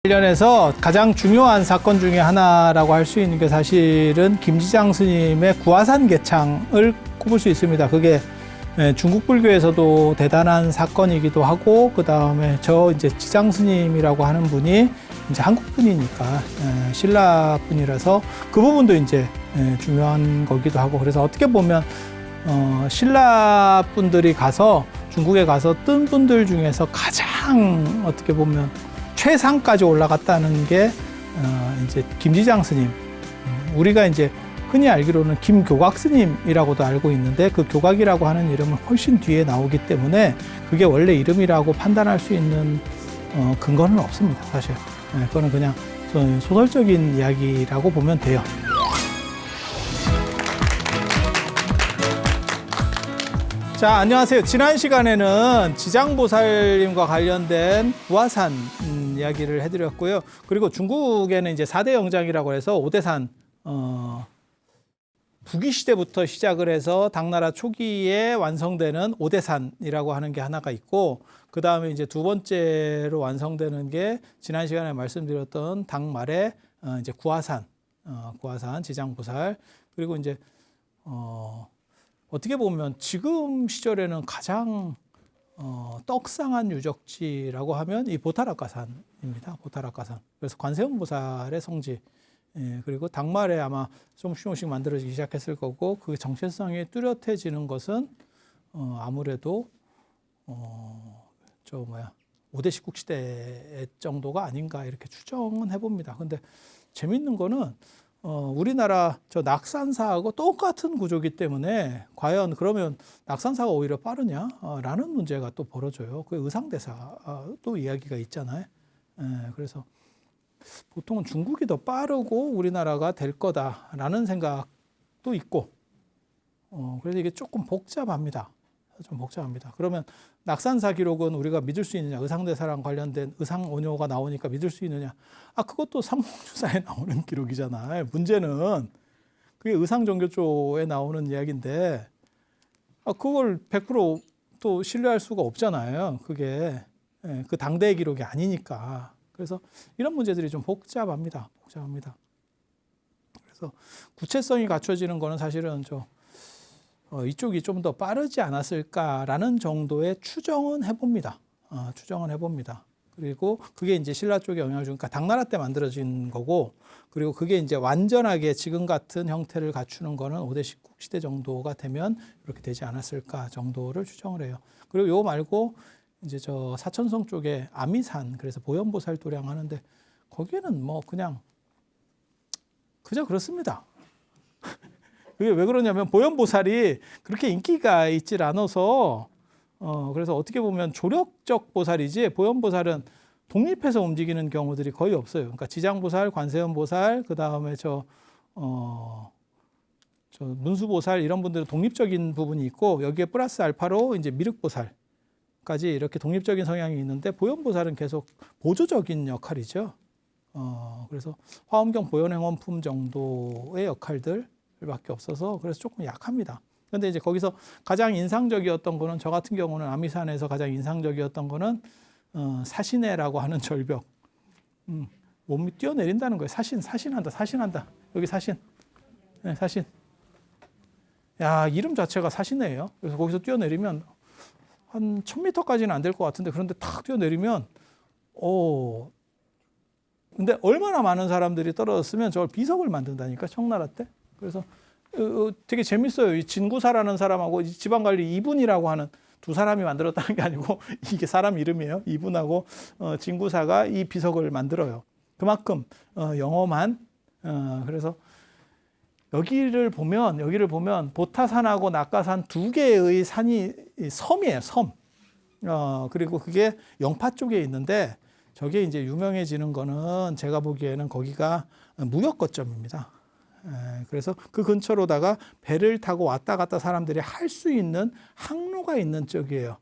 관련해서 가장 중요한 사건 중에 하나라고 할 수 있는 게 사실은 김지장 스님의 구화산 개창을 꼽을 수 있습니다. 그게 중국 불교에서도 대단한 사건이기도 하고, 그 다음에 이제 지장 스님이라고 하는 분이 이제 한국 분이니까 신라 분이라서 그 부분도 이제 중요한 거기도 하고, 그래서 어떻게 보면 신라 분들이 가서 중국에 가서 뜬 분들 중에서 가장 어떻게 보면 최상까지 올라갔다는 게 이제 김지장 스님. 우리가 이제 흔히 알기로는 김교각 스님이라고도 알고 있는데, 그 교각이라고 하는 이름은 훨씬 뒤에 나오기 때문에 그게 원래 이름이라고 판단할 수 있는 근거는 없습니다, 사실. 그거는 그냥 소설적인 이야기라고 보면 돼요. 자, 안녕하세요. 지난 시간에는 지장보살님과 관련된 구화산 이야기를 해드렸고요. 그리고 중국에는 이제 4대 영장이라고 해서 오대산, 부귀시대부터 시작을 해서 당나라 초기에 완성되는 오대산이라고 하는 게 하나가 있고, 그 다음에 이제 두 번째로 완성되는 게 지난 시간에 말씀드렸던 당말에 이제 구화산, 구화산 지장보살. 그리고 이제 어떻게 보면 지금 시절에는 가장 떡상한 유적지라고 하면 이 보타락가산입니다. 보타락가산. 그래서 관세음보살의 성지. 그리고 당말에 아마 조금씩 만들어지기 시작했을 거고, 그 정체성이 뚜렷해지는 것은 아무래도 오대 십국 시대 정도가 아닌가 이렇게 추정은 해봅니다. 근데 재밌는 거는 우리나라 낙산사하고 똑같은 구조이기 때문에 과연 그러면 낙산사가 오히려 빠르냐? 라는 문제가 또 벌어져요. 그 의상대사 또 이야기가 있잖아요. 그래서 보통은 중국이 더 빠르고 우리나라가 될 거다라는 생각도 있고, 그래서 이게 조금 복잡합니다. 좀 복잡합니다. 그러면 낙산사 기록은 우리가 믿을 수 있느냐? 의상대사랑 관련된 의상원효가 나오니까 믿을 수 있느냐? 그것도 삼국주사에 나오는 기록이잖아요. 문제는 그게 의상정교조에 나오는 이야기인데, 그걸 100% 신뢰할 수가 없잖아요. 그게 그 당대의 기록이 아니니까. 그래서 이런 문제들이 좀 복잡합니다. 그래서 구체성이 갖춰지는 거는 사실은 이쪽이 좀 더 빠르지 않았을까라는 정도의 추정은 해봅니다. 그리고 그게 이제 신라 쪽에 영향을 주니까 당나라 때 만들어진 거고, 그리고 그게 이제 완전하게 지금 같은 형태를 갖추는 거는 오대 십국 시대 정도가 되면 이렇게 되지 않았을까 정도를 추정을 해요. 그리고 요 말고 이제 사천성 쪽에 아미산, 그래서 보현보살 도량 하는데 거기에는 뭐 그저 그렇습니다. 그게 왜 그러냐면 보현보살이 그렇게 인기가 있질 않아서 그래서 어떻게 보면 조력적 보살이지, 보현보살은 독립해서 움직이는 경우들이 거의 없어요. 그러니까 지장보살, 관세음보살, 그 다음에 문수보살 이런 분들은 독립적인 부분이 있고, 여기에 플러스 알파로 이제 미륵보살까지 이렇게 독립적인 성향이 있는데, 보현보살은 계속 보조적인 역할이죠. 그래서 화엄경 보현행원품 정도의 역할들 밖에 없어서 그래서 조금 약합니다. 그런데 이제 거기서 가장 인상적이었던 거는, 저 같은 경우는 아미산에서 가장 인상적이었던 거는 사신해라고 하는 절벽. 몸이 뛰어내린다는 거예요. 사신한다. 여기 사신. 네, 사신. 야, 이름 자체가 사신해예요. 그래서 거기서 뛰어내리면 한 1000m까지는 안 될 것 같은데, 그런데 탁 뛰어내리면 근데 얼마나 많은 사람들이 떨어졌으면 저걸 비석을 만든다니까, 청나라 때. 그래서 되게 재밌어요. 이 진구사라는 사람하고 지방관리 이분이라고 하는 두 사람이 만들었다는 게 아니고 이게 사람 이름이에요. 이분하고 진구사가 이 비석을 만들어요. 그만큼 영험한. 그래서 여기를 보면 보타산하고 낙가산 두 개의 산이 섬이에요. 섬. 그리고 그게 영파 쪽에 있는데, 저게 이제 유명해지는 거는 제가 보기에는 거기가 무역 거점입니다. 그래서 그 근처로다가 배를 타고 왔다 갔다 사람들이 할 수 있는 항로가 있는 쪽이에요.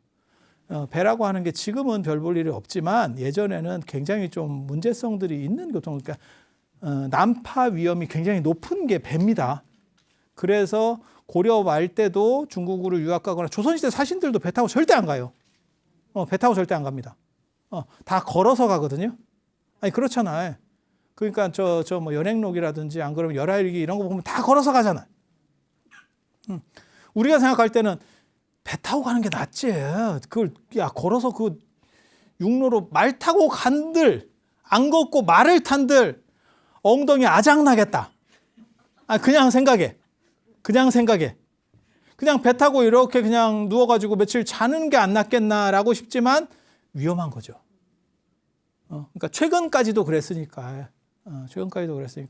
배라고 하는 게 지금은 별 볼 일이 없지만 예전에는 굉장히 좀 문제성들이 있는 교통, 그러니까 난파 위험이 굉장히 높은 게 배입니다. 그래서 고려 말 때도 중국으로 유학 가거나 조선시대 사신들도 배 타고 절대 안 가요. 배 타고 절대 안 갑니다. 다 걸어서 가거든요. 아니 그렇잖아요. 그러니까 저 뭐 연행록이라든지 안 그러면 열하일기 이런 거 보면 다 걸어서 가잖아요. 우리가 생각할 때는 배 타고 가는 게 낫지. 그걸 걸어서 그 육로로 말 타고 간들 안 걷고 말을 탄들 엉덩이 아작나겠다. 그냥 생각해. 그냥 배 타고 이렇게 그냥 누워가지고 며칠 자는 게 안 낫겠나라고 싶지만 위험한 거죠. 그러니까 최근까지도 그랬으니까.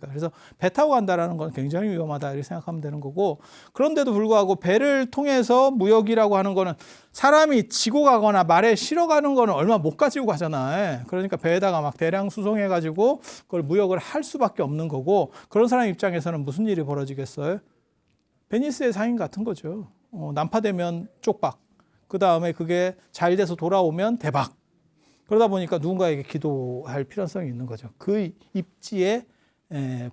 그래서 배 타고 간다라는 건 굉장히 위험하다 이렇게 생각하면 되는 거고, 그런데도 불구하고 배를 통해서 무역이라고 하는 거는 사람이 지고 가거나 말에 실어 가는 거는 얼마 못 가지고 가잖아요. 그러니까 배에다가 막 대량 수송해 가지고 그걸 무역을 할 수밖에 없는 거고, 그런 사람 입장에서는 무슨 일이 벌어지겠어요? 베니스의 상인 같은 거죠. 난파되면 쪽박, 그 다음에 그게 잘 돼서 돌아오면 대박. 그러다 보니까 누군가에게 기도할 필요성이 있는 거죠. 그 입지에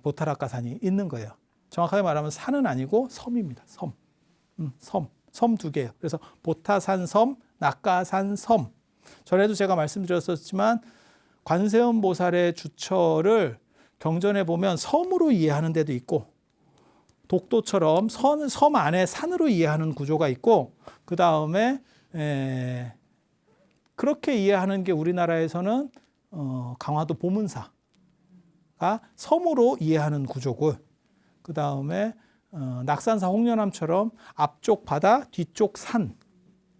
보타라카산이 있는 거예요. 정확하게 말하면 산은 아니고 섬입니다. 섬 두 개예요. 그래서 보타산섬, 낙가산섬. 전에도 제가 말씀드렸었지만 관세음 보살의 주처를 경전에 보면 섬으로 이해하는 데도 있고, 독도처럼 섬 안에 산으로 이해하는 구조가 있고, 그 다음에 그렇게 이해하는 게 우리나라에서는 강화도 보문사가 섬으로 이해하는 구조고, 그 다음에 낙산사 홍련암처럼 앞쪽 바다, 뒤쪽 산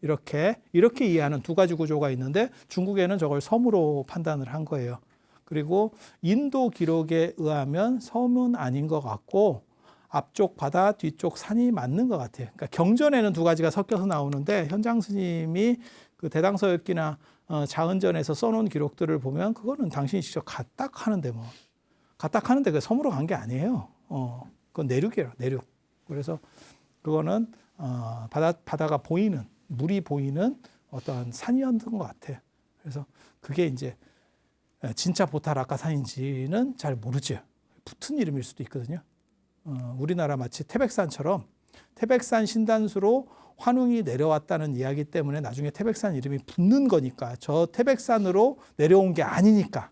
이렇게 이해하는 두 가지 구조가 있는데, 중국에는 저걸 섬으로 판단을 한 거예요. 그리고 인도 기록에 의하면 섬은 아닌 것 같고 앞쪽 바다, 뒤쪽 산이 맞는 것 같아요. 그러니까 경전에는 두 가지가 섞여서 나오는데, 현장 스님이 그 대당서역기나 자은전에서 써놓은 기록들을 보면 그거는 당신이 직접 갔다 하는데 그 섬으로 간 게 아니에요. 그건 내륙이에요, 내륙. 그래서 그거는 바다가 보이는, 물이 보이는 어떠한 산이었던 것 같아요. 그래서 그게 이제 진짜 보타라카산인지는 잘 모르죠. 붙은 이름일 수도 있거든요. 우리나라 마치 태백산처럼 태백산 신단수로 환웅이 내려왔다는 이야기 때문에 나중에 태백산 이름이 붙는 거니까, 저 태백산으로 내려온 게 아니니까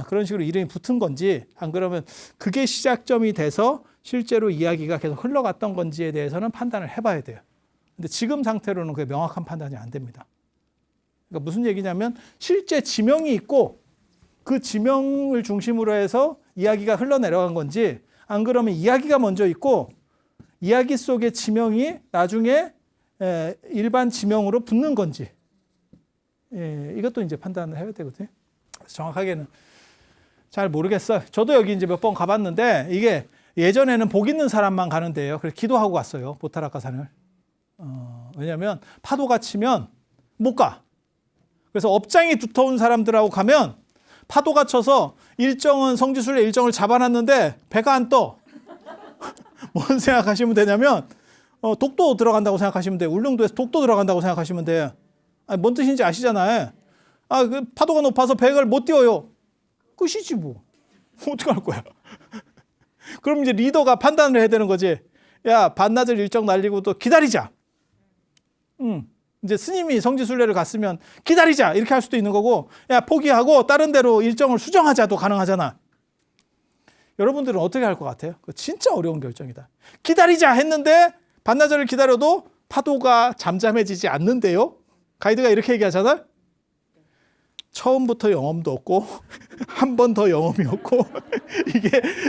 그런 식으로 이름이 붙은 건지, 안 그러면 그게 시작점이 돼서 실제로 이야기가 계속 흘러갔던 건지에 대해서는 판단을 해봐야 돼요. 근데 지금 상태로는 그게 명확한 판단이 안 됩니다. 그러니까 무슨 얘기냐면 실제 지명이 있고 그 지명을 중심으로 해서 이야기가 흘러내려간 건지, 안 그러면 이야기가 먼저 있고 이야기 속의 지명이 나중에 일반 지명으로 붙는 건지, 이것도 이제 판단을 해야 되거든요. 정확하게는 잘 모르겠어요. 저도 여기 이제 몇 번 가봤는데 이게 예전에는 복 있는 사람만 가는데요. 그래서 기도하고 갔어요, 보타라카산을. 왜냐하면 파도가 치면 못 가. 그래서 업장이 두터운 사람들하고 가면 파도가 쳐서 성지순례 일정을 잡아놨는데 배가 안 떠. 뭔 생각하시면 되냐면 독도 들어간다고 생각하시면 돼요. 울릉도에서 독도 들어간다고 생각하시면 돼요. 뭔 뜻인지 아시잖아요. 그 파도가 높아서 배를 못 띄워요. 끝이지 뭐. 어떡할 거야. 그럼 이제 리더가 판단을 해야 되는 거지. 야, 반나절 일정 날리고 또 기다리자. 이제 스님이 성지순례를 갔으면 기다리자 이렇게 할 수도 있는 거고, 야, 포기하고 다른 데로 일정을 수정하자도 가능하잖아. 여러분들은 어떻게 할 것 같아요? 진짜 어려운 결정이다. 기다리자 했는데 반나절을 기다려도 파도가 잠잠해지지 않는데요. 가이드가 이렇게 얘기하잖아. 처음부터 영험도 없고 한 번 더 영험이 없고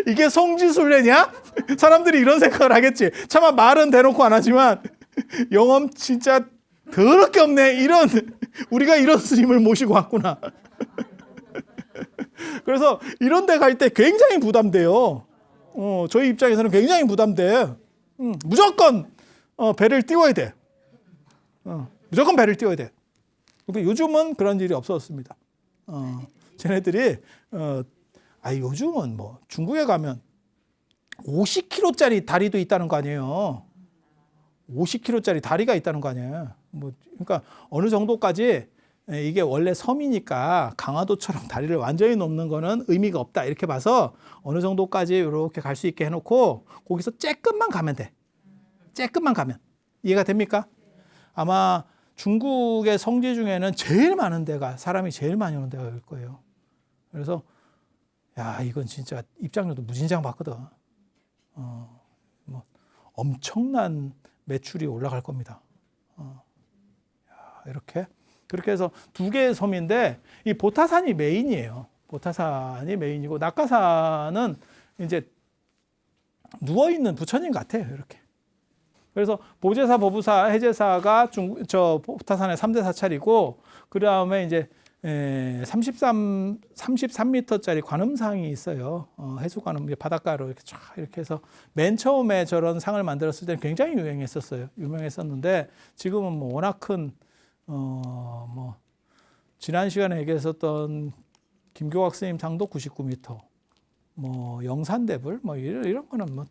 이게 성지순례냐? 사람들이 이런 생각을 하겠지. 차마 말은 대놓고 안 하지만 영험 진짜 더럽게 없네. 우리가 이런 스님을 모시고 왔구나. 그래서 이런 데 갈 때 굉장히 부담돼요. 저희 입장에서는 굉장히 부담돼. 무조건 배를 띄워야 돼. 무조건 배를 띄워야 돼. 근데 요즘은 그런 일이 없었습니다. 쟤네들이 요즘은 뭐 중국에 가면 50km짜리 다리도 있다는 거 아니에요. 50km짜리 다리가 있다는 거 아니에요. 그러니까 어느 정도까지 이게 원래 섬이니까 강화도처럼 다리를 완전히 넘는 거는 의미가 없다 이렇게 봐서 어느 정도까지 이렇게 갈 수 있게 해놓고 거기서 쬐끔만 가면 돼. 쬐끔만 가면. 이해가 됩니까? 아마 중국의 성지 중에는 제일 많은 데가, 사람이 제일 많이 오는 데가 일 거예요. 그래서 야, 이건 진짜 입장료도 무진장 받거든. 뭐 엄청난 매출이 올라갈 겁니다. 야, 이렇게 그렇게 해서 두 개의 섬인데 이 보타산이 메인이에요. 보타산이 메인이고 낙가산은 이제 누워 있는 부처님 같아요. 이렇게. 그래서 보제사, 보부사, 해제사가 보타산의 3대 사찰이고 그 다음에 이제 33m짜리 관음상이 있어요. 해수관음 바닷가로 이렇게 쫙 이렇게 해서 맨 처음에 저런 상을 만들었을 때는 굉장히 유명했었어요. 유명했었는데 지금은 뭐 워낙 큰 뭐 지난 시간에 얘기했었던 김교각 스님 상도 99m, 뭐 영산대불 뭐 이런 거는 뭐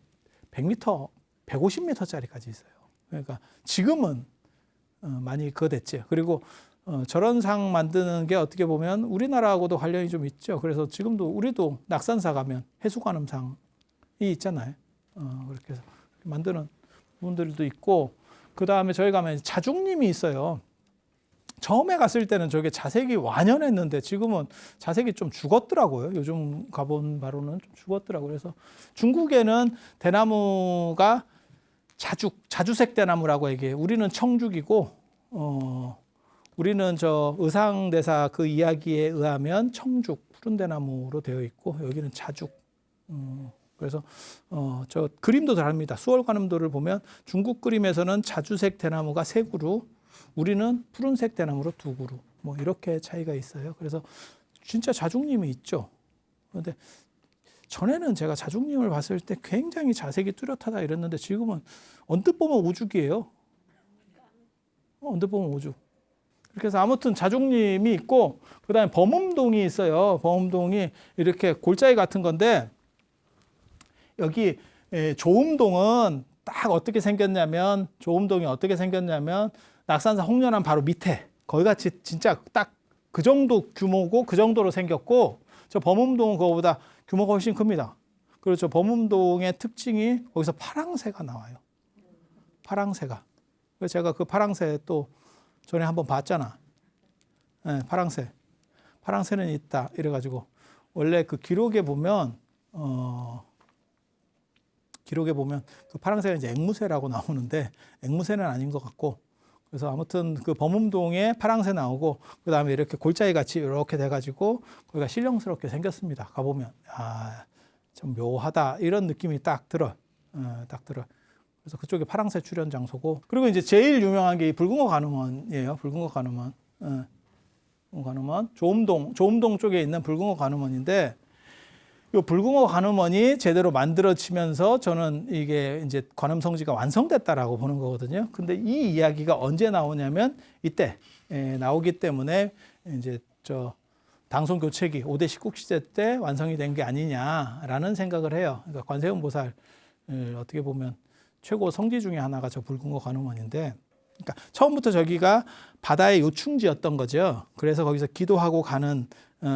100m, 150m짜리까지 있어요. 그러니까 지금은 많이 그거 됐죠. 그리고 저런 상 만드는 게 어떻게 보면 우리나라하고도 관련이 좀 있죠. 그래서 지금도 우리도 낙산사 가면 해수관음상이 있잖아요. 그렇게 해서 만드는 분들도 있고, 그 다음에 저희 가면 자중님이 있어요. 처음에 갔을 때는 저게 자색이 완연했는데 지금은 자색이 좀 죽었더라고요. 요즘 가본 바로는 좀 죽었더라고요. 그래서 중국에는 대나무가 자주색 대나무라고 얘기해요. 우리는 청죽이고, 우리는 저 의상대사 그 이야기에 의하면 청죽, 푸른 대나무로 되어 있고, 여기는 자죽. 그래서 저 그림도 다릅니다. 수월관음도를 보면 중국 그림에서는 자주색 대나무가 3그루, 우리는 푸른색 대나무로 2그루. 뭐 이렇게 차이가 있어요. 그래서 진짜 자중님이 있죠. 그런데 전에는 제가 자중님을 봤을 때 굉장히 자색이 뚜렷하다 이랬는데 지금은 언뜻 보면 오죽이에요. 언뜻 보면 오죽. 그렇게 해서 아무튼 자중님이 있고, 그 다음에 범음동이 있어요. 범음동이 이렇게 골짜기 같은 건데, 여기 조음동은 딱 어떻게 생겼냐면, 낙산사 홍련암 바로 밑에, 거기같이 진짜 딱 그 정도 규모고 그 정도로 생겼고, 저 범음동은 그거보다 규모가 훨씬 큽니다. 그렇죠. 범음동의 특징이 거기서 파랑새가 나와요. 파랑새가. 그래서 제가 그 파랑새 또 전에 한번 봤잖아. 네, 파랑새. 파랑새는 있다. 이래가지고 원래 그 기록에 보면 그 파랑새가 이제 앵무새라고 나오는데 앵무새는 아닌 것 같고, 그래서 아무튼 그 범음동에 파랑새 나오고 그 다음에 이렇게 골짜기 같이 이렇게 돼가지고 거기가 신령스럽게 생겼습니다. 가보면 좀 묘하다 이런 느낌이 딱 들어. 그래서 그쪽에 파랑새 출연 장소고, 그리고 이제 제일 유명한 게 이 붉은거 관음원이에요. 붉은거 관음원. 관음원. 조음동 쪽에 있는 붉은거 관음원인데, 이 붉은거 관음원이 제대로 만들어지면서 저는 이게 이제 관음 성지가 완성됐다라고 보는 거거든요. 근데 이 이야기가 언제 나오냐면 이때 나오기 때문에 이제 저 당송 교체기 5대 식국 시대 때 완성이 된 게 아니냐라는 생각을 해요. 그러니까 관세음 보살 어떻게 보면 최고 성지 중에 하나가 저 붉은거 관음원인데, 그러니까 처음부터 저기가 바다의 요충지였던 거죠. 그래서 거기서 기도하고 가는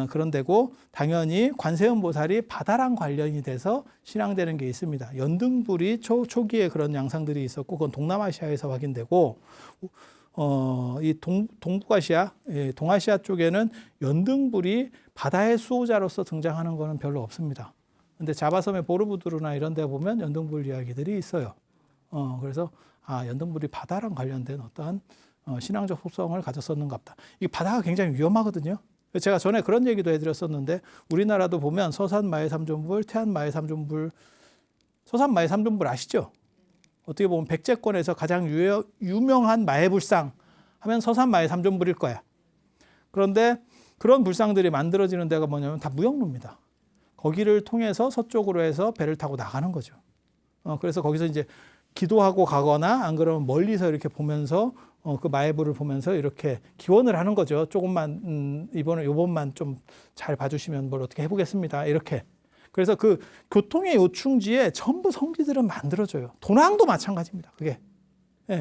그런 데고, 당연히 관세음 보살이 바다랑 관련이 돼서 신앙되는 게 있습니다. 연등불이 초기에 그런 양상들이 있었고, 그건 동남아시아에서 확인되고, 이 동북아시아, 동아시아 쪽에는 연등불이 바다의 수호자로서 등장하는 거는 별로 없습니다. 근데 자바섬의 보르부두르나 이런 데 보면 연등불 이야기들이 있어요. 그래서 연등불이 바다랑 관련된 어떠한 신앙적 속성을 가졌었는갑다. 이 바다가 굉장히 위험하거든요. 제가 전에 그런 얘기도 해드렸었는데, 우리나라도 보면 서산마의 삼존불, 태안마의 삼존불, 서산마의 삼존불 아시죠? 어떻게 보면 백제권에서 가장 유명한 마의 불상 하면 서산마의 삼존불일 거야. 그런데 그런 불상들이 만들어지는 데가 뭐냐면 다 무역로입니다. 거기를 통해서 서쪽으로 해서 배를 타고 나가는 거죠. 그래서 거기서 이제 기도하고 가거나 안 그러면 멀리서 이렇게 보면서 그 마애불을 보면서 이렇게 기원을 하는 거죠. 조금만 요번만 좀 잘 봐주시면 뭘 어떻게 해보겠습니다. 이렇게. 그래서 그 교통의 요충지에 전부 성지들은 만들어져요. 도낭도 마찬가지입니다. 그게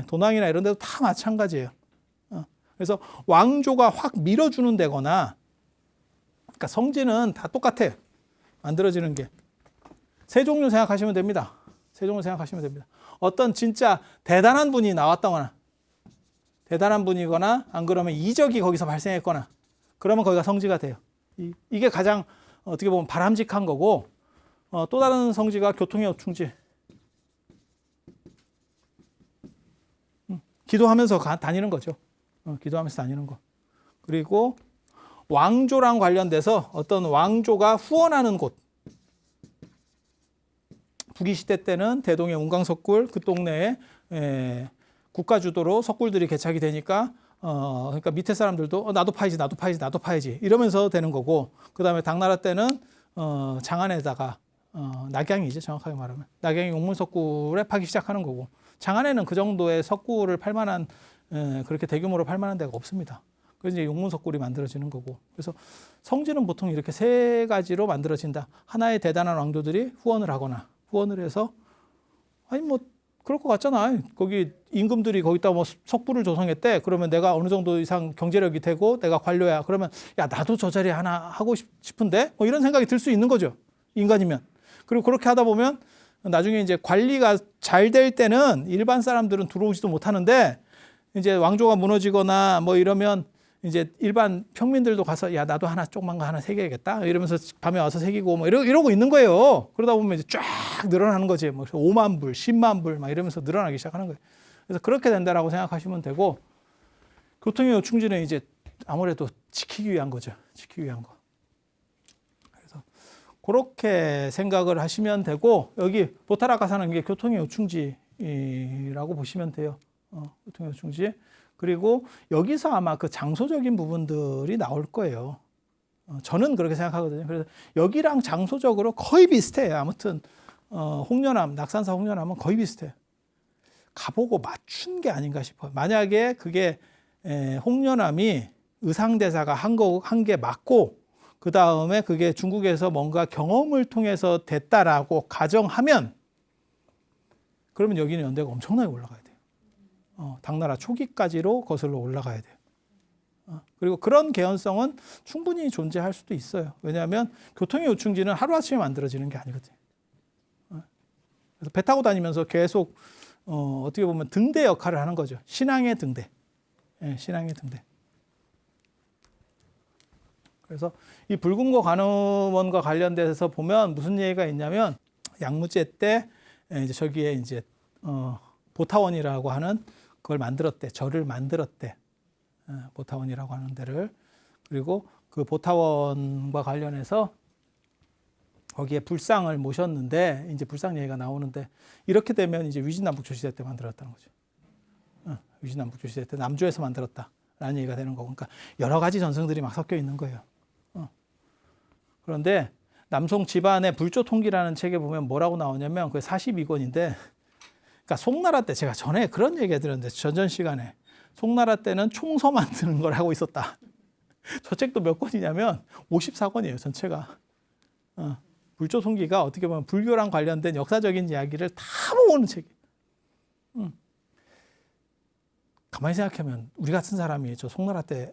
도낭이나 이런 데도 다 마찬가지예요. 그래서 왕조가 확 밀어주는 데거나, 그러니까 성지는 다 똑같아. 만들어지는 게 세 종류 생각하시면 됩니다. 세 종류 생각하시면 됩니다. 어떤 진짜 대단한 분이 나왔다거나, 대단한 분이거나 안 그러면 이적이 거기서 발생했거나, 그러면 거기가 성지가 돼요. 이게 가장 어떻게 보면 바람직한 거고, 또 다른 성지가 교통의 요충지. 기도하면서 다니는 거죠. 기도하면서 다니는 거. 그리고 왕조랑 관련돼서 어떤 왕조가 후원하는 곳. 북이시대 때는 대동의 운강석굴, 그 동네에 국가 주도로 석굴들이 개착이 되니까 그러니까 밑에 사람들도 나도 파야지 이러면서 되는 거고, 그 다음에 당나라 때는 장안에다가 낙양이죠, 정확하게 말하면 낙양이 용문석굴에 파기 시작하는 거고, 장안에는 그 정도의 석굴을 팔 만한 그렇게 대규모로 팔 만한 데가 없습니다. 그래서 이제 용문석굴이 만들어지는 거고, 그래서 성지는 보통 이렇게 세 가지로 만들어진다. 하나의 대단한 왕조들이 후원을 하거나, 후원을 해서 아니 뭐 그럴 것 같잖아. 거기 임금들이 거기다 뭐 석굴을 조성했대. 그러면 내가 어느 정도 이상 경제력이 되고 내가 관료야. 그러면 야 나도 저 자리에 하나 하고 싶은데 뭐 이런 생각이 들 수 있는 거죠, 인간이면. 그리고 그렇게 하다 보면 나중에 이제 관리가 잘 될 때는 일반 사람들은 들어오지도 못하는데, 이제 왕조가 무너지거나 뭐 이러면 이제 일반 평민들도 가서 야 나도 하나 조그만 거 하나 새겨야겠다 이러면서 밤에 와서 새기고 뭐 이러고 있는 거예요. 그러다 보면 이제 쫙 늘어나는 거지. 뭐 5만 불, 10만 불 막 이러면서 늘어나기 시작하는 거예요. 그래서 그렇게 된다라고 생각하시면 되고, 교통의 요충지는 이제 아무래도 지키기 위한 거죠. 지키기 위한 거. 그래서 그렇게 생각을 하시면 되고, 여기 보타라카 사는 게 교통의 요충지라고 보시면 돼요. 교통의 요충지. 그리고 여기서 아마 그 장소적인 부분들이 나올 거예요. 저는 그렇게 생각하거든요. 그래서 여기랑 장소적으로 거의 비슷해요. 아무튼 홍련암, 낙산사 홍련암은 거의 비슷해요. 가보고 맞춘 게 아닌가 싶어요. 만약에 그게 홍련암이 의상대사가 한 게 맞고, 그 다음에 그게 중국에서 뭔가 경험을 통해서 됐다라고 가정하면, 그러면 여기는 연대가 엄청나게 올라가야 돼요. 당나라 초기까지로 거슬러 올라가야 돼요. 그리고 그런 개연성은 충분히 존재할 수도 있어요. 왜냐하면 교통의 요충지는 하루아침에 만들어지는 게 아니거든요. 그래서 배 타고 다니면서 계속 어떻게 보면 등대 역할을 하는 거죠. 신앙의 등대. 신앙의 등대. 그래서 이 붉은고 관음원과 관련돼서 보면 무슨 얘기가 있냐면, 양무제 때 이제 저기에 이제 보타원이라고 하는 그걸 만들었대. 절을 만들었대. 보타원이라고 하는 데를. 그리고 그 보타원과 관련해서 거기에 불상을 모셨는데, 이제 불상 얘기가 나오는데, 이렇게 되면 이제 위진남북조시대 때 만들었다는 거죠. 위진남북조시대 때 남조에서 만들었다라는 얘기가 되는 거고, 그러니까 여러 가지 전승들이 막 섞여 있는 거예요. 그런데 남송 집안의 불조통기라는 책에 보면 뭐라고 나오냐면, 그게 42권인데, 그러니까 송나라 때, 제가 전에 그런 얘기 해드렸는데, 전전 시간에 송나라 때는 총서 만드는 걸 하고 있었다. 저 책도 몇 권이냐면 54권이에요, 전체가. 불조통기가 어떻게 보면 불교랑 관련된 역사적인 이야기를 다 모으는 책이에요. 가만히 생각하면 우리 같은 사람이 저 송나라 때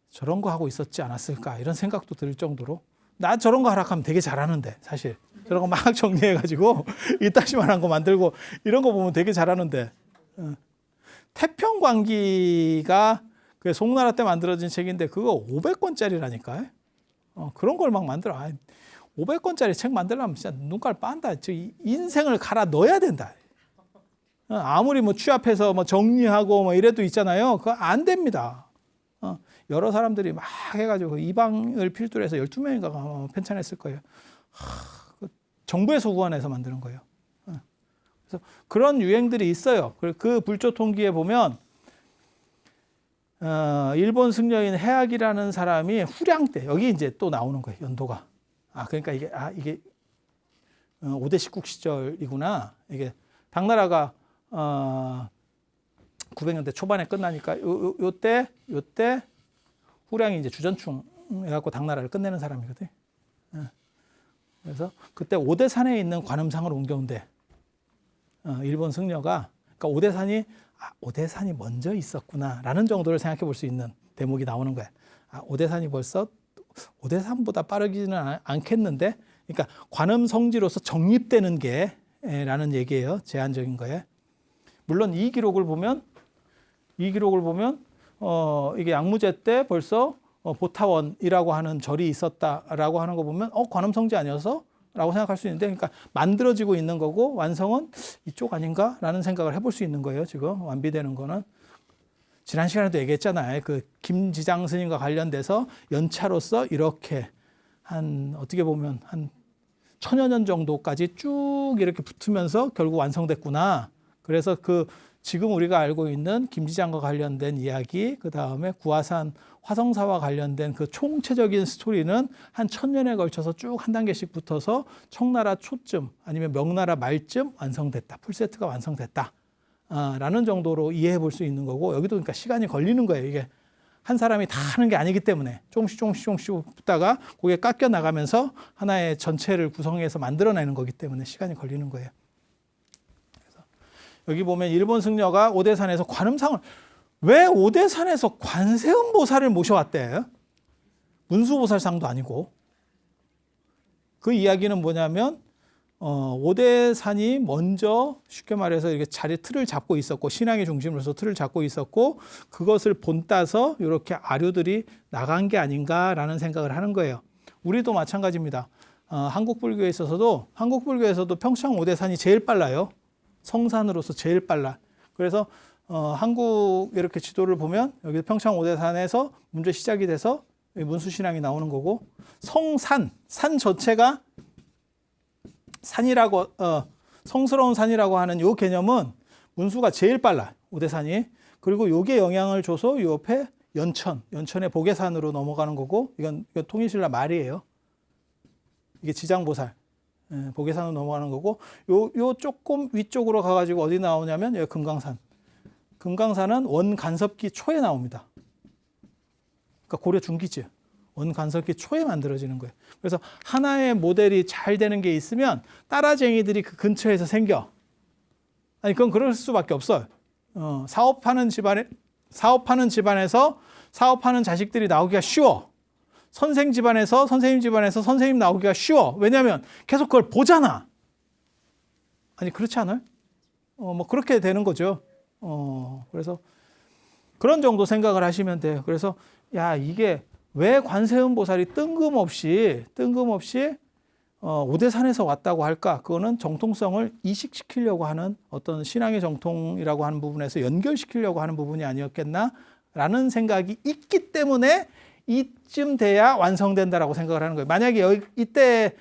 저런 거 하고 있었지 않았을까, 이런 생각도 들 정도로, 나 저런 거 하라 하면 되게 잘하는데, 사실 저런 거 막 정리해가지고 이따시만한 거 만들고 이런 거 보면 되게 잘하는데, 태평광기가 그 송나라 때 만들어진 책인데 그거 500권짜리라니까요. 그런 걸 막 만들어. 500권짜리 책 만들려면 진짜 눈깔 빤다. 저 인생을 갈아 넣어야 된다. 아무리 뭐 취합해서 뭐 정리하고 뭐 이래도 있잖아요. 그거 안 됩니다. 여러 사람들이 막 해가지고 이방을 필두로 해서 12명인가가 편찬했을 거예요. 정부에서 후원해서 만드는 거예요. 그래서 그런 유행들이 있어요. 그 불조통기에 보면 일본 승려인 해악이라는 사람이 후량 때, 여기 이제 또 나오는 거예요, 연도가. 그러니까 이게 5대 식국 시절이구나. 이게 당나라가 900년대 초반에 끝나니까 요때 후량이 이제 주전충 해갖고 당나라를 끝내는 사람이거든. 그래서 그때 오대산에 있는 관음상을 옮겨온대. 일본 승려가. 그러니까 오대산이 먼저 있었구나라는 정도를 생각해 볼 수 있는 대목이 나오는 거야. 오대산이 벌써 오대산보다 빠르지는 않겠는데, 그러니까 관음 성지로서 정립되는 게 라는 얘기예요. 제한적인 거에. 물론 이 기록을 보면 이게 양무제 때 벌써 보타원이라고 하는 절이 있었다라고 하는 거 보면 관음성지 아니어서? 라고 생각할 수 있는데, 그러니까 만들어지고 있는 거고 완성은 이쪽 아닌가라는 생각을 해볼 수 있는 거예요. 지금 완비되는 거는. 지난 시간에도 얘기했잖아요. 그 김지장 스님과 관련돼서 연차로서 이렇게 어떻게 보면 한 1000여 년 정도까지 쭉 이렇게 붙으면서 결국 완성됐구나. 그래서 지금 우리가 알고 있는 김지장과 관련된 이야기, 그 다음에 구화산 화성사와 관련된 그 총체적인 스토리는 한 1000년에 걸쳐서 쭉 한 단계씩 붙어서 청나라 초쯤 아니면 명나라 말쯤 완성됐다. 풀세트가 완성됐다. 라는 정도로 이해해 볼 수 있는 거고, 여기도 그러니까 시간이 걸리는 거예요. 이게 한 사람이 다 하는 게 아니기 때문에 조금씩 붙다가 그게 깎여 나가면서 하나의 전체를 구성해서 만들어내는 거기 때문에 시간이 걸리는 거예요. 그래서 여기 보면 일본 승려가 오대산에서 관음상을, 왜 오대산에서 관세음보살을 모셔왔대? 문수보살상도 아니고. 그 이야기는 뭐냐면 오대산이 먼저 쉽게 말해서 이렇게 자리 틀을 잡고 있었고, 신앙의 중심으로서 틀을 잡고 있었고, 그것을 본따서 이렇게 아류들이 나간 게 아닌가라는 생각을 하는 거예요. 우리도 마찬가지입니다. 한국 불교에서도 평창 오대산이 제일 빨라요. 성산으로서 제일 빨라. 그래서 한국 이렇게 지도를 보면 여기 평창 오대산에서 문제 시작이 돼서 문수신앙이 나오는 거고, 성산, 산 자체가 산이라고 성스러운 산이라고 하는 요 개념은 문수가 제일 빨라, 오대산이. 그리고 요게 영향을 줘서 요 옆에 연천의 보계산으로 넘어가는 거고, 이건 통일신라 말이에요. 이게 지장보살 보계산으로 넘어가는 거고, 요 조금 위쪽으로 가가지고 어디 나오냐면 여기 금강산. 금강산은 원간섭기 초에 나옵니다. 그러니까 고려 중기지. 원간섭기 초에 만들어지는 거예요. 그래서 하나의 모델이 잘 되는 게 있으면 따라쟁이들이 그 근처에서 생겨. 아니, 그건 그럴 수밖에 없어요. 사업하는 집안에서 사업하는 자식들이 나오기가 쉬워. 선생 집안에서 선생님 집안에서 선생님 나오기가 쉬워. 왜냐하면 계속 그걸 보잖아. 아니, 그렇지 않아요? 뭐 그렇게 되는 거죠. 그래서 그런 정도 생각을 하시면 돼요. 그래서 이게 왜 관세음보살이 뜬금없이 오대산에서 왔다고 할까? 그거는 정통성을 이식시키려고 하는 어떤 신앙의 정통이라고 하는 부분에서 연결시키려고 하는 부분이 아니었겠나라는 생각이 있기 때문에 이쯤 돼야 완성된다라고 생각을 하는 거예요. 만약에 이때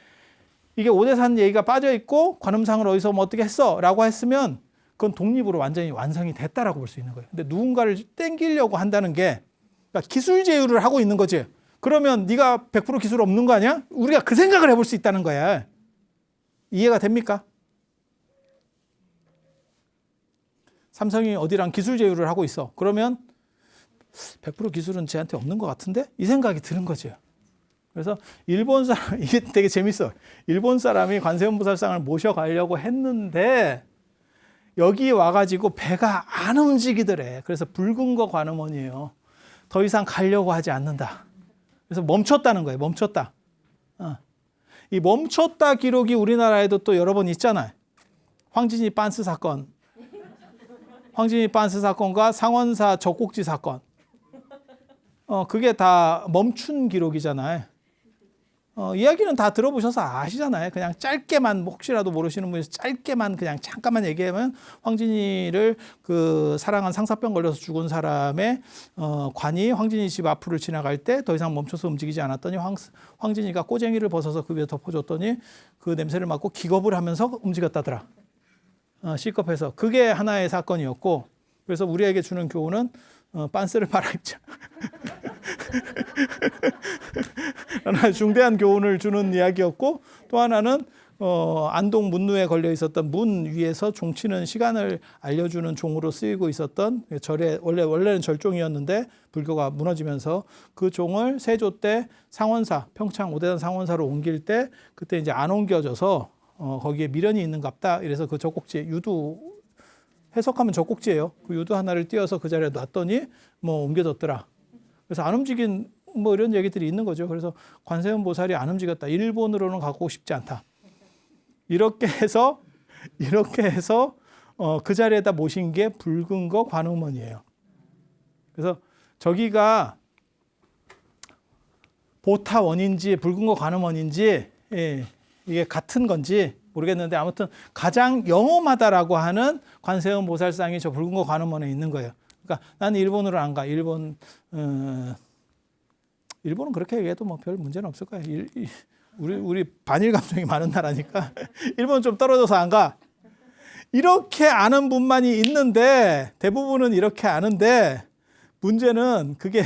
이게 오대산 얘기가 빠져 있고 관음상을 어디서 뭐 어떻게 했어? 라고 했으면 그건 독립으로 완전히 완성이 됐다라고 볼 수 있는 거예요. 근데 누군가를 땡기려고 한다는 게, 그러니까 기술 제휴를 하고 있는 거지. 그러면 네가 100% 기술 없는 거 아니야? 우리가 그 생각을 해볼 수 있다는 거야. 이해가 됩니까? 삼성이 어디랑 기술 제휴를 하고 있어. 그러면 100% 기술은 쟤한테 없는 것 같은데? 이 생각이 드는 거죠. 그래서 일본 사람, 이게 되게 재밌어. 일본 사람이 관세음보살상을 모셔가려고 했는데 여기 와가지고 배가 안 움직이더래. 그래서 붉은 거 관음원이에요. 더 이상 가려고 하지 않는다. 그래서 멈췄다는 거예요. 멈췄다. 이 멈췄다 기록이 우리나라에도 또 여러 번 있잖아요. 황진이 빤스 사건. 황진이 빤스 사건과 상원사 젖꼭지 사건. 그게 다 멈춘 기록이잖아요. 이야기는 다 들어보셔서 아시잖아요. 그냥 짧게만, 혹시라도 모르시는 분이 짧게만 그냥 잠깐만 얘기하면, 황진이를 그 사랑한 상사병 걸려서 죽은 사람의 관이 황진이 집 앞을 지나갈 때 더 이상 멈춰서 움직이지 않았더니 황진이가 꼬쟁이를 벗어서 그 위에 덮어줬더니 그 냄새를 맡고 기겁을 하면서 움직였다더라. C컵에서. 그게 하나의 사건이었고, 그래서 우리에게 주는 교훈은 빤스를 빨아입자. 하나 중대한 교훈을 주는 이야기였고, 또 하나는 안동 문루에 걸려 있었던 문 위에서 종치는 시간을 알려주는 종으로 쓰이고 있었던 절에, 원래는 절종이었는데 불교가 무너지면서 그 종을 세조 때 상원사, 평창 오대산 상원사로 옮길 때 그때 이제 안 옮겨져서 거기에 미련이 있는갑다. 이래서 그 젖꼭지에 유두, 해석하면 젖꼭지예요. 그 유두 하나를 띄어서 그 자리에 놨더니 뭐 옮겨졌더라. 그래서 안 움직인 뭐 이런 얘기들이 있는 거죠. 그래서 관세음보살이 안 움직였다. 일본으로는 가고 싶지 않다. 이렇게 해서 그 자리에다 모신 게 붉은 거 관음원이에요. 그래서 저기가 보타원인지 붉은 거 관음원인지 이게 같은 건지 모르겠는데 아무튼 가장 영험하다라고 하는 관세음 보살상이 저 붉은 거 관음원에 있는 거예요. 그러니까 나는 일본으로 안 가. 일본은 그렇게 얘기해도 뭐 별 문제는 없을 거야. 우리 반일 감정이 많은 나라니까 일본은 좀 떨어져서 안 가. 이렇게 아는 분만이 있는데 대부분은 이렇게 아는데 문제는 그게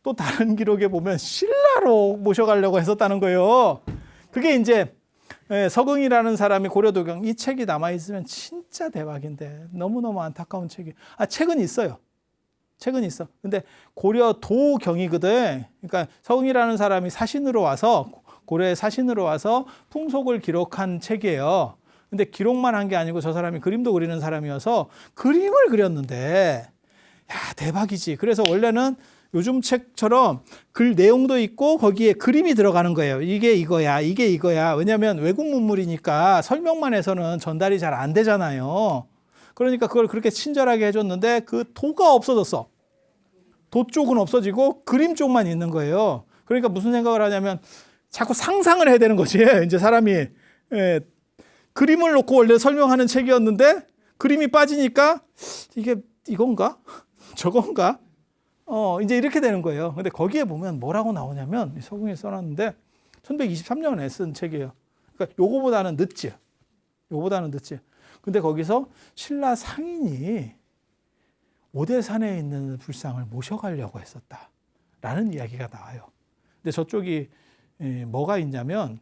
또 다른 기록에 보면 신라로 모셔가려고 했었다는 거예요. 그게 이제 서긍이라는 사람이 고려도경 이 책이 남아있으면 진짜 대박인데 너무너무 안타까운 책이 책은 있어요. 책은 있어. 근데 고려도경이거든. 그러니까 서긍이라는 사람이 사신으로 와서 고려의 사신으로 와서 풍속을 기록한 책이에요. 근데 기록만 한 게 아니고 저 사람이 그림도 그리는 사람이어서 그림을 그렸는데 야 대박이지. 그래서 원래는 요즘 책처럼 글 내용도 있고 거기에 그림이 들어가는 거예요. 이게 이거야, 이게 이거야. 왜냐하면 외국 문물이니까 설명만 해서는 전달이 잘 안 되잖아요. 그러니까 그걸 그렇게 친절하게 해줬는데 그 도가 없어졌어. 도 쪽은 없어지고 그림 쪽만 있는 거예요. 그러니까 무슨 생각을 하냐면 자꾸 상상을 해야 되는 거지. 이제 사람이 그림을 놓고 원래 설명하는 책이었는데 그림이 빠지니까 이게 이건가? 저건가? 이제 이렇게 되는 거예요. 근데 거기에 보면 뭐라고 나오냐면 서궁에 써놨는데 1123년에 쓴 책이에요. 그러니까 요거보다는 늦지. 근데 거기서 신라 상인이 오대산에 있는 불상을 모셔가려고 했었다라는 이야기가 나와요. 근데 저쪽이 뭐가 있냐면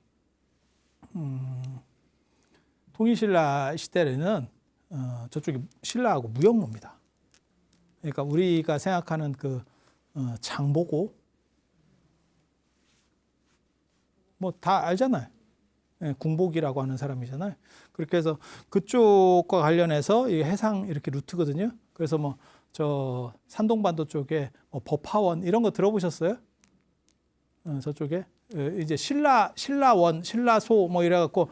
통일신라 시대에는 저쪽이 신라하고 무역로입니다. 그러니까 우리가 생각하는 그 장보고 뭐 다 알잖아요. 궁복이라고 하는 사람이잖아요. 그렇게 해서 그쪽과 관련해서 이 해상 이렇게 루트거든요. 그래서 뭐 저 산동반도 쪽에 뭐 법화원 이런 거 들어보셨어요? 저쪽에 이제 신라원, 신라소 뭐 이래갖고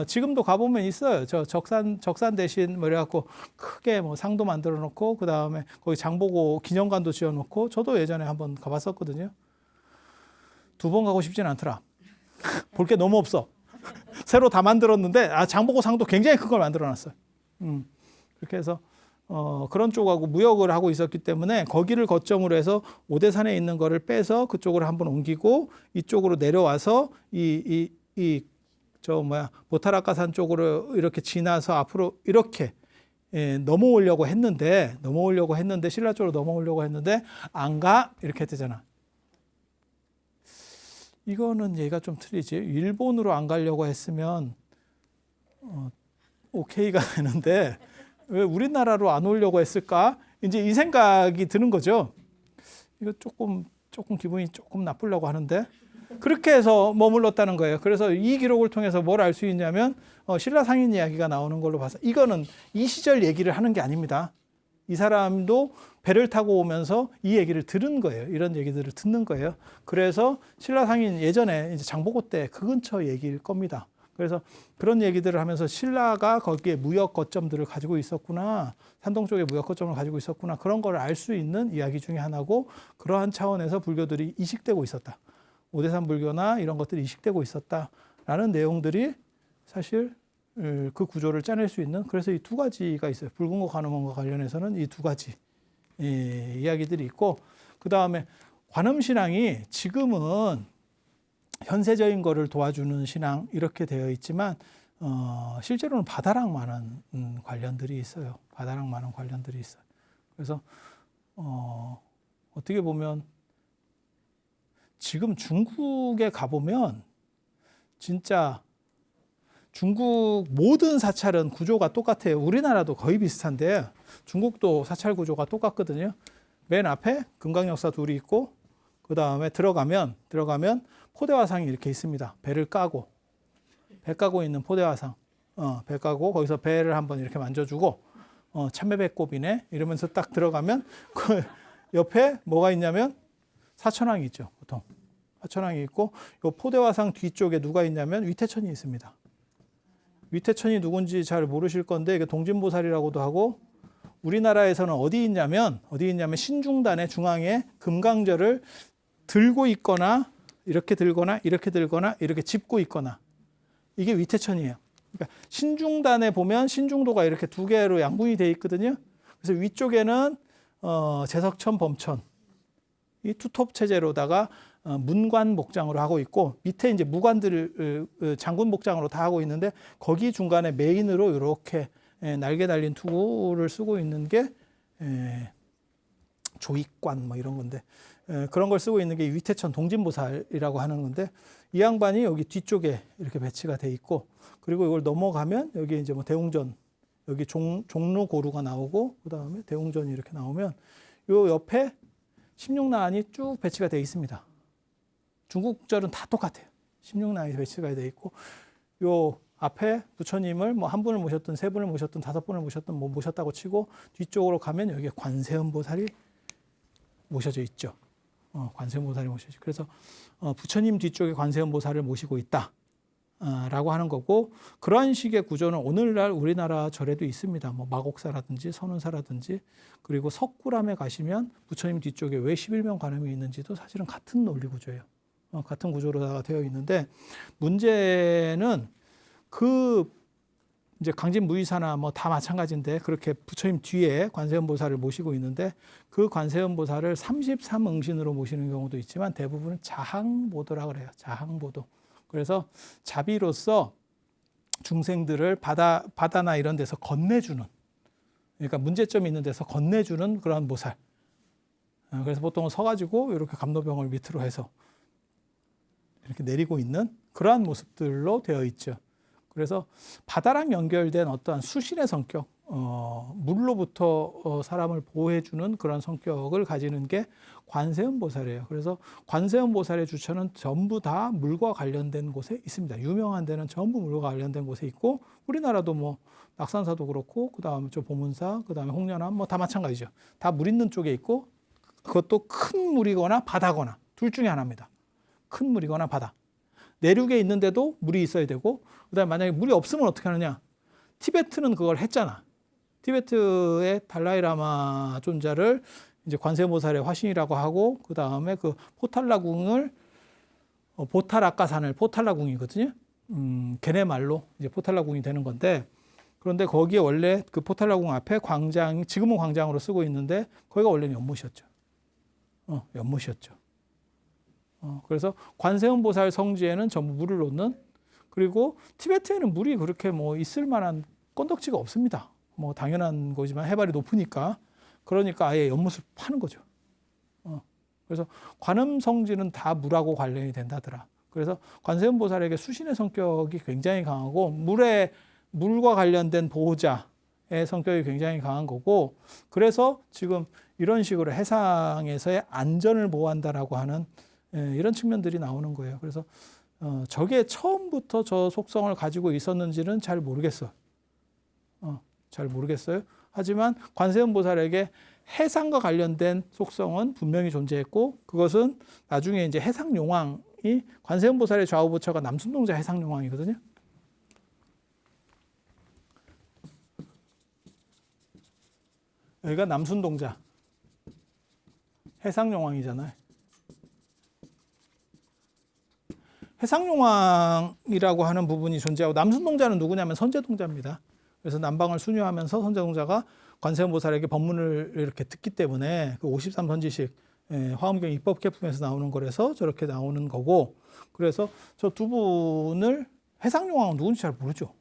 지금도 가보면 있어요. 저 적산 대신 뭐 이래갖고 크게 뭐 상도 만들어 놓고 그 다음에 거기 장보고 기념관도 지어 놓고 저도 예전에 한번 가봤었거든요. 2번 가고 싶진 않더라. 볼 게 너무 없어. 새로 다 만들었는데 장보고 상도 굉장히 큰 걸 만들어 놨어요. 그렇게 해서 그런 쪽하고 무역을 하고 있었기 때문에 거기를 거점으로 해서 오대산에 있는 거를 빼서 그쪽으로 한번 옮기고 이쪽으로 내려와서 보타라카산 쪽으로 이렇게 지나서 앞으로 이렇게 넘어오려고 했는데 신라 쪽으로 넘어오려고 했는데 안 가 이렇게 되잖아. 이거는 얘가 좀 틀리지. 일본으로 안 가려고 했으면 오케이가 되는데 왜 우리나라로 안 오려고 했을까? 이제 이 생각이 드는 거죠. 이거 조금 기분이 조금 나쁘려고 하는데 그렇게 해서 머물렀다는 거예요. 그래서 이 기록을 통해서 뭘 알 수 있냐면 신라 상인 이야기가 나오는 걸로 봐서 이거는 이 시절 얘기를 하는 게 아닙니다. 이 사람도 배를 타고 오면서 이 얘기를 들은 거예요. 이런 얘기들을 듣는 거예요. 그래서 신라 상인 예전에 이제 장보고 때 그 근처 얘기일 겁니다. 그래서 그런 얘기들을 하면서 신라가 거기에 무역 거점들을 가지고 있었구나. 산동 쪽에 무역 거점을 가지고 있었구나. 그런 걸 알 수 있는 이야기 중에 하나고 그러한 차원에서 불교들이 이식되고 있었다. 오대산 불교나 이런 것들이 이식되고 있었다라는 내용들이 사실 그 구조를 짜낼 수 있는 그래서 이 2가지가 있어요. 붉은 거 관음원과 관련해서는 이 2가지 이야기들이 있고 그 다음에 관음신앙이 지금은 현세적인 거를 도와주는 신앙 이렇게 되어 있지만 실제로는 바다랑 많은 관련들이 있어요. 그래서 어떻게 보면 지금 중국에 가보면 진짜 중국 모든 사찰은 구조가 똑같아요. 우리나라도 거의 비슷한데 중국도 사찰 구조가 똑같거든요. 맨 앞에 금강역사 둘이 있고 그 다음에 들어가면 포대화상이 이렇게 있습니다. 배를 까고 배 까고 있는 포대화상. 배 까고 거기서 배를 한번 이렇게 만져주고 참매배꼽이네 이러면서 딱 들어가면 그 옆에 뭐가 있냐면 사천왕이 있죠. 보통 사천왕이 있고 이 포대화상 뒤쪽에 누가 있냐면 위태천이 있습니다. 위태천이 누군지 잘 모르실 건데 이게 동진보살이라고도 하고 우리나라에서는 어디 있냐면 신중단의 중앙에 금강절을 들고 있거나 이렇게 들거나 이렇게 들거나 이렇게 짚고 있거나 이게 위태천이에요. 그러니까 신중단에 보면 신중도가 이렇게 두 개로 양분이 되어 있거든요. 그래서 위쪽에는 제석천, 범천 이 투톱 체제로다가 문관 목장으로 하고 있고 밑에 이제 무관들을 장군 목장으로 다 하고 있는데 거기 중간에 메인으로 이렇게 날개 달린 투구를 쓰고 있는 게 조익관 뭐 이런 건데 그런 걸 쓰고 있는 게 위태천 동진보살이라고 하는 건데 이 양반이 여기 뒤쪽에 이렇게 배치가 돼 있고 그리고 이걸 넘어가면 여기 이제 뭐 대웅전 여기 종로고루가 나오고 그 다음에 대웅전이 이렇게 나오면 요 옆에 16나안이 쭉 배치가 돼 있습니다. 중국 국절은 다 똑같아요. 16나안이 배치가 돼 있고 요 앞에 부처님을 뭐 한 분을 모셨든 세 분을 모셨든 다섯 분을 모셨든 뭐 모셨다고 치고 뒤쪽으로 가면 여기에 관세음보살이 모셔져 있죠. 관세음보살이 모셔져. 그래서 부처님 뒤쪽에 관세음보살을 모시고 있다. 라고 하는 거고 그런 식의 구조는 오늘날 우리나라 절에도 있습니다. 뭐 마곡사라든지 선운사라든지 그리고 석굴암에 가시면 부처님 뒤쪽에 왜 11명 관음이 있는지도 사실은 같은 논리 구조예요. 같은 구조로 되어 있는데 문제는 그 이제 강진무의사나 뭐 다 마찬가지인데 그렇게 부처님 뒤에 관세음보살을 모시고 있는데 그 관세음보살을 33응신으로 모시는 경우도 있지만 대부분은 자항보도라 그래요. 자항보도. 그래서 자비로서 중생들을 바다나 이런 데서 건네주는 그러니까 문제점이 있는 데서 건네주는 그런 보살. 그래서 보통은 서가지고 이렇게 감로병을 밑으로 해서 이렇게 내리고 있는 그러한 모습들로 되어 있죠. 그래서 바다랑 연결된 어떠한 수신의 성격, 물로부터 사람을 보호해주는 그런 성격을 가지는 게 관세음보살이에요. 그래서 관세음보살의 주처는 전부 다 물과 관련된 곳에 있습니다. 유명한 데는 전부 물과 관련된 곳에 있고 우리나라도 뭐 낙산사도 그렇고 그 다음에 저 보문사, 그 다음에 홍련암 뭐 다 마찬가지죠. 다 물 있는 쪽에 있고 그것도 큰 물이거나 바다거나 둘 중에 하나입니다. 큰 물이거나 바다. 내륙에 있는데도 물이 있어야 되고 그다음에 만약에 물이 없으면 어떻게 하느냐. 티베트는 그걸 했잖아. 티베트의 달라이라마 존자를 이제 관세음보살의 화신이라고 하고 그 다음에 그 포탈라궁을 보탈아까산을 포탈라궁이거든요. 걔네 말로 이제 포탈라궁이 되는 건데 그런데 거기에 원래 그 포탈라궁 앞에 광장 지금은 광장으로 쓰고 있는데 거기가 원래는 연못이었죠. 연못이었죠. 그래서 관세음보살 성지에는 전부 물을 놓는 그리고 티베트에는 물이 그렇게 뭐 있을 만한 건덕지가 없습니다. 뭐 당연한 거지만 해발이 높으니까 그러니까 아예 연못을 파는 거죠. 그래서 관음 성지는 다 물하고 관련이 된다더라. 그래서 관세음보살에게 수신의 성격이 굉장히 강하고 물과 관련된 보호자의 성격이 굉장히 강한 거고 그래서 지금 이런 식으로 해상에서의 안전을 보호한다라고 하는 이런 측면들이 나오는 거예요. 그래서 저게 처음부터 저 속성을 가지고 있었는지는 잘 모르겠어요. 잘 모르겠어요. 하지만 관세음보살에게 해상과 관련된 속성은 분명히 존재했고 그것은 나중에 이제 해상용왕이 관세음보살의 좌우부처가 남순동자 해상용왕이거든요. 여기가 남순동자 해상용왕이잖아요. 해상용왕이라고 하는 부분이 존재하고 남순동자는 누구냐면 선제동자입니다. 그래서 남방을 순유하면서 선제동자가 관세음보살에게 법문을 이렇게 듣기 때문에 그 53선지식 화엄경 입법개품에서 나오는 거라서 저렇게 나오는 거고 그래서 저 두 분을 해상용왕은 누군지 잘 모르죠.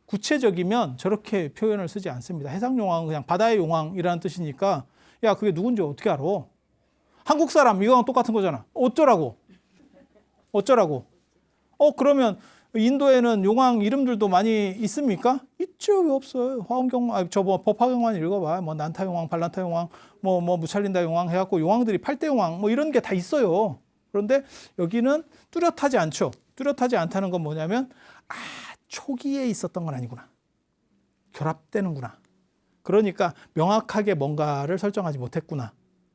구체적이면 저렇게 표현을 쓰지 않습니다. 해상용왕은 그냥 바다의 용왕이라는 뜻이니까 야 그게 누군지 어떻게 알아? 한국 사람 이거랑 똑같은 거잖아. 어쩌라고? 그러면 인도에는 용왕 이름들도 많이 있습니까? 있죠. 왜 없어요? 화엄경, 법화경만 읽어봐. 뭐 난타용왕, 발란타용왕, 뭐 무찰린다 용왕 해갖고 용왕들이 8대 용왕 뭐 이런 게 다 있어요. 그런데 여기는 뚜렷하지 않죠. 뚜렷하지 않다는 건 뭐냐면 초기에 있었던 건 아니구나. 결합되는구나. 그러니까 명확하게 뭔가를 설정하지 못했구나.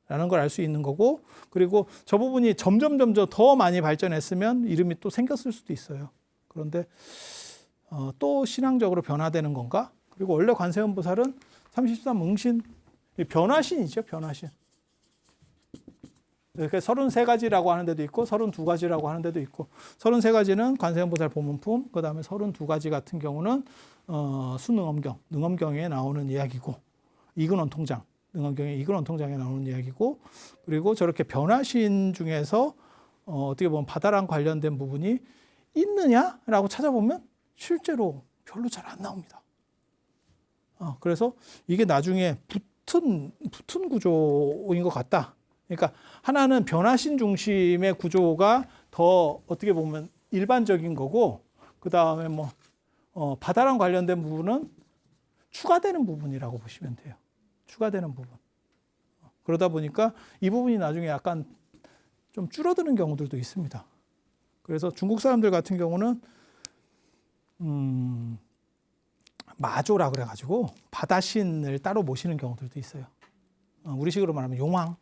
라는 걸 알 수 있는 거고 그리고 저 부분이 점점 더 많이 발전했으면 이름이 또 생겼을 수도 있어요. 그런데 또 신앙적으로 변화되는 건가? 그리고 원래 관세음보살은 33응신 변화신이죠. 변화신. 그러니까 33가지라고 하는 데도 있고 32가지라고 하는 데도 있고 33가지는 관세음보살 보문품, 그다음에 32가지 같은 경우는 수능엄경, 능엄경에 나오는 이야기고 이근원 통장, 능엄경의 이근원 통장에 나오는 이야기고 그리고 저렇게 변화신 중에서 어떻게 보면 바다랑 관련된 부분이 있느냐라고 찾아보면 실제로 별로 잘 안 나옵니다. 그래서 이게 나중에 붙은 구조인 것 같다. 그러니까 하나는 변화신 중심의 구조가 더 어떻게 보면 일반적인 거고 그 다음에 뭐 바다랑 관련된 부분은 추가되는 부분이라고 보시면 돼요. 추가되는 부분. 그러다 보니까 이 부분이 나중에 약간 좀 줄어드는 경우들도 있습니다. 그래서 중국 사람들 같은 경우는 마조라 그래가지고 바다신을 따로 모시는 경우들도 있어요. 우리식으로 말하면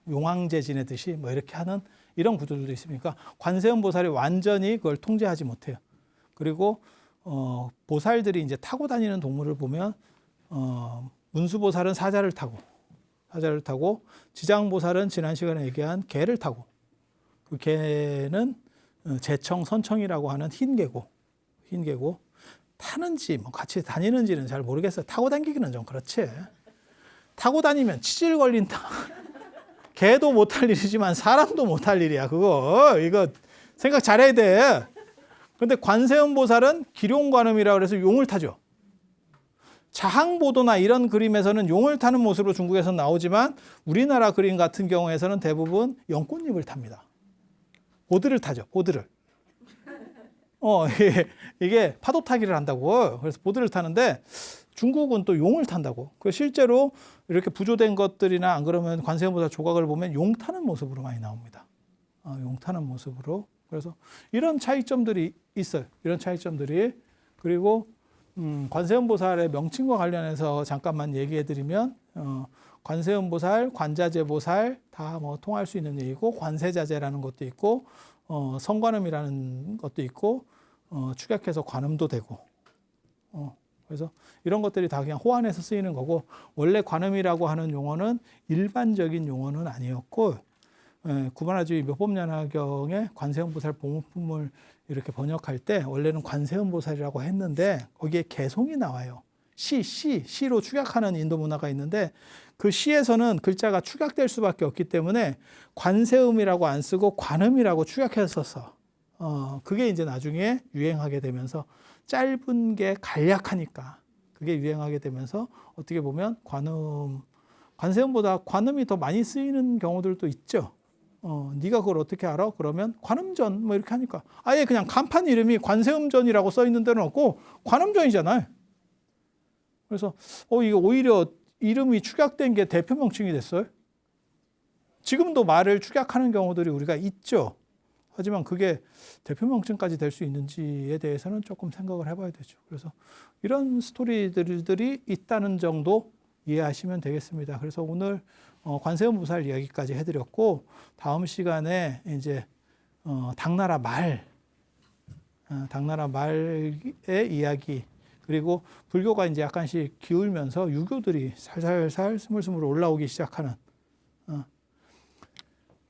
용왕제 지내듯이 뭐 이렇게 하는 이런 구조들도 있으니까 관세음보살이 완전히 그걸 통제하지 못해요. 그리고 보살들이 이제 타고 다니는 동물을 보면 문수보살은 사자를 타고 지장보살은 지난 시간에 얘기한 개를 타고 그 개는 제청, 선청이라고 하는 흰개고 타는지 뭐 같이 다니는지는 잘 모르겠어요. 타고 다니기는 좀 그렇지. 타고 다니면 치질 걸린다. 개도 못할 일이지만 사람도 못할 일이야. 이거 생각 잘해야 돼. 근데 관세음보살은 기룡관음이라고 해서 용을 타죠. 자항보도나 이런 그림에서는 용을 타는 모습으로 중국에서 나오지만 우리나라 그림 같은 경우에서는 대부분 연꽃잎을 탑니다. 보드를 타죠. 보드를. 이게 파도 타기를 한다고. 그래서 보드를 타는데 중국은 또 용을 탄다고. 실제로 이렇게 부조된 것들이나 안 그러면 관세음보살 조각을 보면 용 타는 모습으로 많이 나옵니다. 용 타는 모습으로. 그래서 이런 차이점들이 있어요. 이런 차이점들이. 그리고 관세음보살의 명칭과 관련해서 잠깐만 얘기해드리면 관세음보살, 관자재보살 다 뭐 통할 수 있는 얘기고 관세자재라는 것도 있고 성관음이라는 것도 있고 축약해서 관음도 되고 그래서 이런 것들이 다 그냥 호환해서 쓰이는 거고 원래 관음이라고 하는 용어는 일반적인 용어는 아니었고 구반화주의 묘법연화경에 관세음보살 보문품을 이렇게 번역할 때 원래는 관세음보살이라고 했는데 거기에 개송이 나와요. 시로 축약하는 인도 문화가 있는데 그 시에서는 글자가 축약될 수밖에 없기 때문에 관세음이라고 안 쓰고 관음이라고 축약해서 썼어. 그게 이제 나중에 유행하게 되면서 짧은 게 간략하니까 그게 유행하게 되면서 어떻게 보면 관세음보다 관음이 더 많이 쓰이는 경우들도 있죠. 네가 그걸 어떻게 알아? 그러면 관음전 뭐 이렇게 하니까 아예 그냥 간판 이름이 관세음전이라고 써 있는 데는 없고 관음전이잖아요. 그래서 이게 오히려 이름이 축약된 게 대표 명칭이 됐어요. 지금도 말을 축약하는 경우들이 우리가 있죠. 하지만 그게 대표 명칭까지 될 수 있는지에 대해서는 조금 생각을 해봐야 되죠. 그래서 이런 스토리들이 있다는 정도 이해하시면 되겠습니다. 그래서 오늘 관세음보살 이야기까지 해드렸고 다음 시간에 이제 당나라 말의 이야기 그리고 불교가 이제 약간씩 기울면서 유교들이 살살살 스물스물 올라오기 시작하는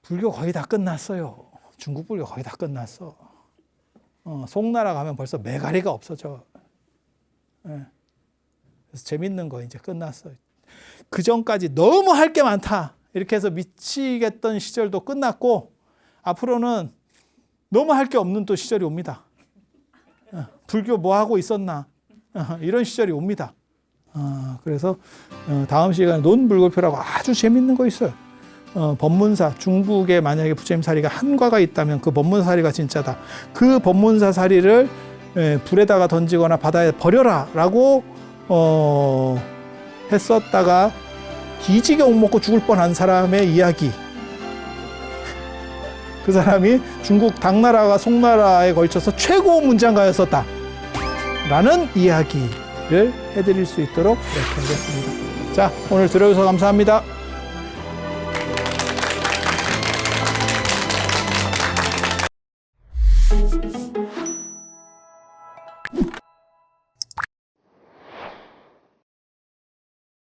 불교 거의 다 끝났어요. 중국 불교 거의 다 끝났어. 송나라 가면 벌써 메가리가 없어져. 그래서 재밌는 거 이제 끝났어요. 그 전까지 너무 할 게 많다. 이렇게 해서 미치겠던 시절도 끝났고 앞으로는 너무 할 게 없는 또 시절이 옵니다. 불교 뭐 하고 있었나? 이런 시절이 옵니다. 그래서 다음 시간에 논불교표라고 아주 재밌는 거 있어요. 법문사, 중국에 만약에 부처님 사리가 한과가 있다면 그 법문사 사리가 진짜다. 그 법문사 사리를 불에다가 던지거나 바다에 버려라 라고 했었다가 기지개 옥먹고 죽을 뻔한 사람의 이야기. 그 사람이 중국 당나라와 송나라에 걸쳐서 최고 문장가였었다 라는 이야기를 해드릴 수 있도록 이렇게 하겠습니다. 자, 오늘 들어주셔서 감사합니다.